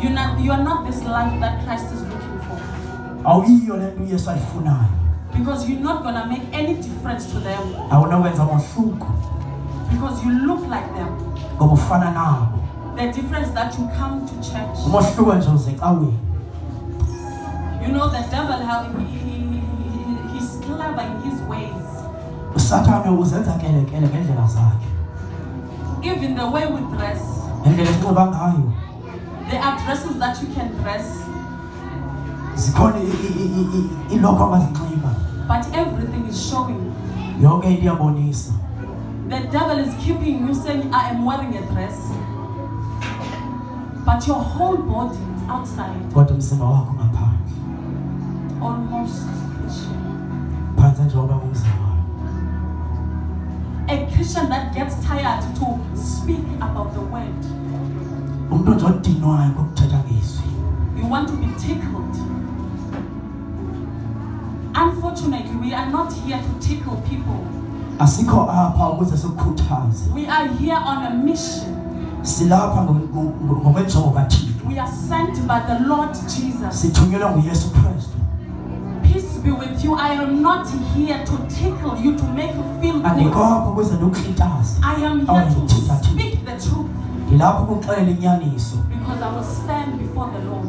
You are not this life that Christ is looking for. Because you're not gonna make any difference to them. Because you look like them. The difference that you come to church. You know the devil, how he's clever in his ways. Even the way we dress. There are dresses that you can dress. But everything is showing. The devil is keeping you saying, I am wearing a dress. But your whole body is outside. Almost Christian. A Christian that gets tired to speak about the word. You want to be tickled. Unfortunately, we are not here to tickle people. We are here on a mission. We are sent by the Lord Jesus. Peace be with you. I am not here to tickle you, to make you feel good. I am here to speak the truth. Because I will stand before the Lord.